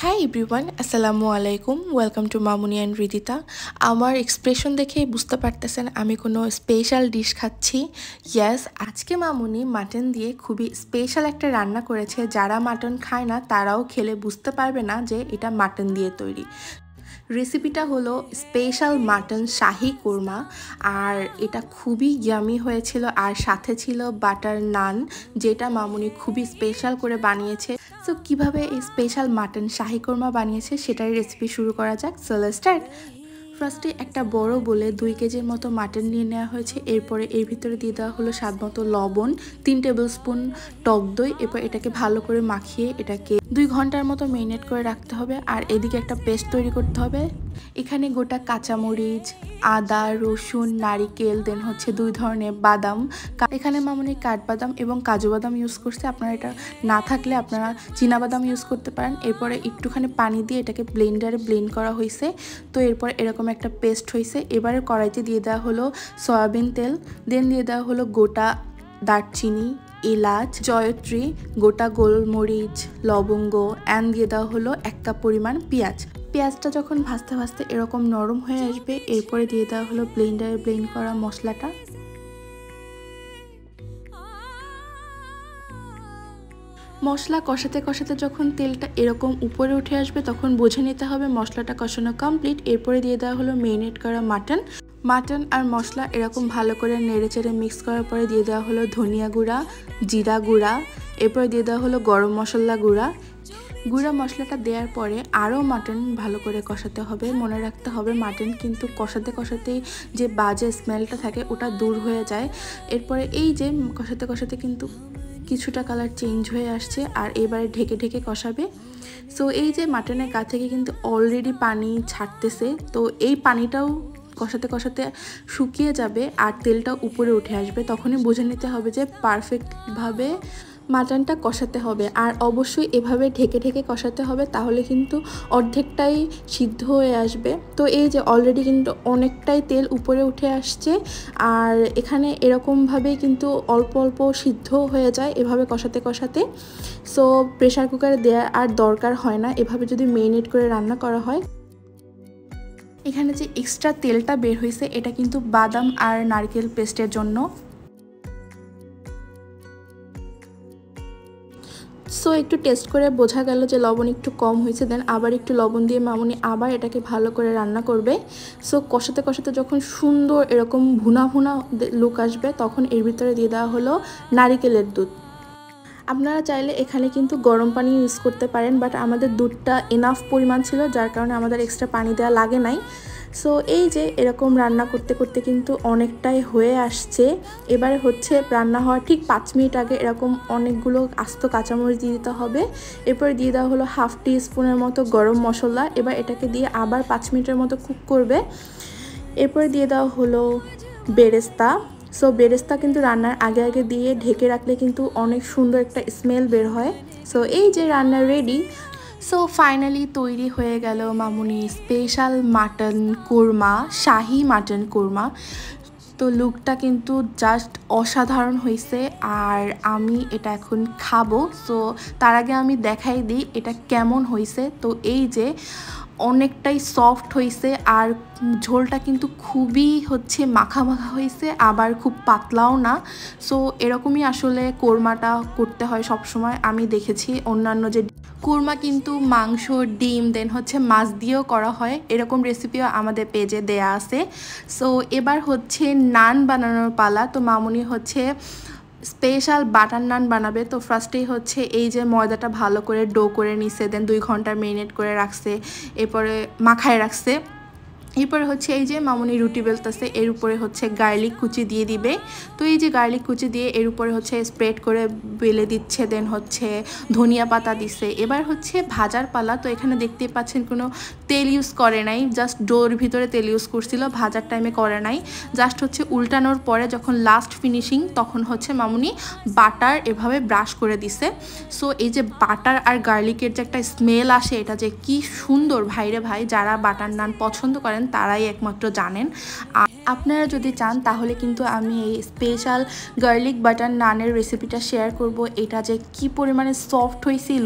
Hi everyone, আসসালামু আলাইকুম। Welcome to Mamuni and Ridita. আমার এক্সপ্রেশন দেখেই বুঝতে পারতেছেন আমি কোনো স্পেশাল ডিশ খাচ্ছি। ইয়েস, আজকে মামুনি মাটন দিয়ে খুবই স্পেশাল একটা রান্না করেছে। যারা মাটন খায় না তারাও খেলে বুঝতে পারবে না যে এটা মাটন দিয়ে তৈরি। রেসিপিটা হলো স্পেশাল মাটন শাহি কোরমা, আর এটা খুবই ইয়ামি হয়েছিল। আর সাথে ছিল বাটার নান, যেটা মামুনি খুবই স্পেশাল করে বানিয়েছে। সো কীভাবে এই স্পেশাল মাটন শাহি কোরমা বানিয়েছে সেটাই রেসিপি শুরু করা যাক। So let's start. ফার্স্টে একটা বড় বলে 2 কেজির মতো মাটন নিয়ে নেওয়া হয়েছে। এরপরে এর ভিতরে দিয়ে দেওয়া হলো স্বাদ মতো লবণ, 3 টেবিল স্পুন টক দই। এরপর এটাকে ভালো করে মাখিয়ে এটাকে 2 ঘন্টার মতো মেরিনেট করে রাখতে হবে। আর এদিকে একটা পেস্ট তৈরি করতে হবে। এখানে গোটা কাঁচামরিচ, আদা, রসুন, নারিকেল, দেন হচ্ছে 2 ধরনের বাদাম। এখানে মামুনি কাঠবাদাম এবং কাজু বাদাম ইউজ করছে। আপনারা এটা না থাকলে আপনারা চীনাবাদাম ইউজ করতে পারেন। এরপরে একটুখানি পানি দিয়ে এটাকে ব্লেন্ডারে ব্লেন্ড করা হয়েছে। তো এরপর এরকম একটা পেস্ট হয়েছে। এবারে কড়াইতে দিয়ে দেওয়া হলো সয়াবিন তেল, দেন দিয়ে দেওয়া হলো গোটা দারচিনি, এলাচ, জয়ত্রী, গোটা গোলমরিচ, লবঙ্গ, অ্যান্ড দিয়ে দেওয়া হলো 1 কাপ পরিমাণ পেঁয়াজ। পেঁয়াজটা যখন ভাজতে ভাজতে এরকম নরম হয়ে আসবে, এরপরে দিয়ে দেওয়া হলো ব্লেন্ডারে ব্লেন্ড করা মশলাটা। মশলা কষাতে কষাতে যখন তেলটা এরকম উপরে উঠে আসবে তখন বুঝে নিতে হবে মশলাটা কষানো কমপ্লিট। এরপরে দিয়ে দেওয়া হলো মেরিনেট করা মাটন আর মশলা এরকম ভালো করে নেড়েচেড়ে মিক্স করার পরে দিয়ে দেওয়া হলো ধনিয়া গুঁড়া, জিরা গুঁড়া, এরপরে দিয়ে দেওয়া হলো গরম মশলা গুঁড়া মশলাটা দেওয়ার পরে আরও মাটন ভালো করে কষাতে হবে। মনে রাখতে হবে মাটন কিন্তু কষাতে কষাতেই যে বাজে স্মেলটা থাকে ওটা দূর হয়ে যায়। এরপরে এই যে কষাতে কষাতে কিন্তু কিছুটা কালার চেঞ্জ হয়ে আসছে, আর এবারে ঢেকে ঢেকে কষাবে। সো এই যে মাটনের গা থেকে কিন্তু অলরেডি পানি ছাড়তেছে, তো এই পানিটাও কষাতে কষাতে শুকিয়ে যাবে আর তেলটা উপরে উঠে আসবে। তখনই বুঝে নিতে হবে যে পারফেক্টভাবে মাটনটা কষাতে হবে। আর অবশ্যই এভাবে ঢেকে ঢেকে কষাতে হবে, তাহলে কিন্তু অর্ধেকটাই সিদ্ধ হয়ে আসবে। তো এই যে অলরেডি কিন্তু অনেকটাই তেল উপরে উঠে আসছে, আর এখানে এরকমভাবেই কিন্তু অল্প অল্প সিদ্ধ হয়ে যায় এভাবে কষাতে কষাতে। সো প্রেশার কুকারে দেওয়ার আর দরকার হয় না, এভাবে যদি মেরিনেট করে রান্না করা হয়। এখানে যে এক্সট্রা তেলটা বের হয়েছে এটা কিন্তু বাদাম আর নারকেল পেস্টের জন্য। সো একটু টেস্ট করে বোঝা গেল যে লবণ একটু কম হয়েছে, দেন আবার একটু লবণ দিয়ে মামুনি আবার এটাকে ভালো করে রান্না করবে। সো কষাতে কষাতে যখন সুন্দর এরকম ভুনা ভুনা লুক আসবে তখন এর ভিতরে দিয়ে দেওয়া হলো নারিকেলের দুধ। আপনারা চাইলে এখানে কিন্তু গরম পানি ইউজ করতে পারেন, বাট আমাদের দুধটা এনাফ পরিমাণ ছিল যার কারণে আমাদের এক্সট্রা পানি দেওয়া লাগে নাই। সো এই যে এরকম রান্না করতে করতে কিন্তু অনেকটাই হয়ে আসছে। এবারে হচ্ছে রান্না হওয়ার ঠিক 5 মিনিট আগে এরকম অনেকগুলো আস্ত কাঁচামরিচ দিয়ে দিতে হবে। এরপরে দিয়ে দেওয়া হলো 1/2 টিস্পুনের মতো গরম মশলা। এবার এটাকে দিয়ে আবার 5 মিনিটের মতো কুক করবে। এরপরে দিয়ে দেওয়া হলো বেরেস্তা। সো বেরেস্তা কিন্তু রান্নার আগে আগে দিয়ে ঢেকে রাখলে কিন্তু অনেক সুন্দর একটা স্মেল বের হয়। সো এই যে রান্না রেডি। সো ফাইনালি তৈরি হয়ে গেল মামুনি স্পেশাল মাটন কোরমা, শাহি মাটন কোরমা। তো লুকটা কিন্তু জাস্ট অসাধারণ হয়েছে, আর আমি এটা এখন খাবো। সো তার আগে আমি দেখাই দিই এটা কেমন হয়েছে। তো এই যে অনেকটাই সফট হয়েছে, আর ঝোলটা কিন্তু খুবই হচ্ছে মাখা মাখা হয়েছে, আবার খুব পাতলাও না। সো এরকমই আসলে কোরমাটা করতে হয় সব সময়। আমি দেখেছি অন্যান্য যে কোরমা কিন্তু মাংস, ডিম, দেন হচ্ছে মাছ দিয়েও করা হয়, এরকম রেসিপিও আমাদের পেজে দেয়া আছে। সো এবার হচ্ছে নান বানানোর পালা। তো মামুনি হচ্ছে স্পেশাল বাটার নান বানাবে। তো ফার্স্টেই হচ্ছে এই যে ময়দাটা ভালো করে ডো করে নিছে, দেন 2 ঘন্টা মেরিনেট করে রাখছে, এরপরে মাখায় রাখছে। এরপরে হচ্ছে এই যে মামুনি রুটি বেলতেছে, এর উপরে হচ্ছে গার্লিক কুচি দিয়ে দিবে। তো এই যে গার্লিক কুচি দিয়ে এর উপরে হচ্ছে স্প্রেড করে বেলে দিচ্ছে, দেন হচ্ছে ধনিয়া পাতা দিচ্ছে। এবার হচ্ছে ভাজার পালা। তো এখানে দেখতেই পাচ্ছেন কোনো তেল ইউজ করে নাই, জাস্ট ডোর ভিতরে তেল ইউজ করছিল, ভাজার টাইমে করে নাই। জাস্ট হচ্ছে উল্টানোর পরে যখন লাস্ট ফিনিশিং তখন হচ্ছে মামুনি বাটার এভাবে ব্রাশ করে দিছে। সো এই যে বাটার আর গার্লিকের যে একটা স্মেল আসে, এটা যে কি সুন্দর ভাইরে ভাই, যারা বাটার নান পছন্দ করেন তারাই একমাত্র জানেন। আপনারা যদি চান তাহলে কিন্তু আমি এই স্পেশাল গার্লিক বাটার নানের রেসিপিটা শেয়ার করব। এটা যে কি পরিমাণে সফট হয়েছিল,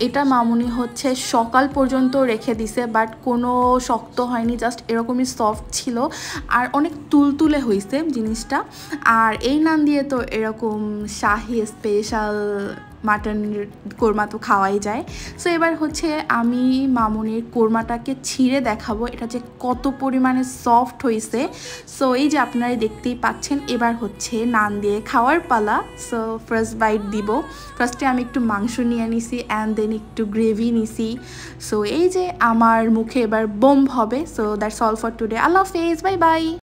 এটা মামুনি হচ্ছে সকাল পর্যন্ত রেখে দিছে, বাট কোনো শক্ত হয়নি, জাস্ট এরকমই সফট ছিল আর অনেক তুলতুলে হয়েছে জিনিসটা। আর এই নান দিয়ে তো এরকম শাহি স্পেশাল মাটন কোরমা তো খাওয়াই যায়। সো এবার হচ্ছে আমি মামুনির কোরমাটাকে ছিঁড়ে দেখাবো এটা যে কত পরিমাণে সফট হয়েছে। সো এই যে আপনারা দেখতেই পাচ্ছেন, এবার হচ্ছে নান দিয়ে খাওয়ার পালা। সো ফার্স্ট বাইট দিব। ফার্স্টে আমি একটু মাংস নিয়ে নিছি অ্যান্ড দেন একটু গ্রেভি নিছি। সো এই যে আমার মুখে এবার বোম হবে। So that's all for today. আল্লাহ হাফেজ, বাই বাই।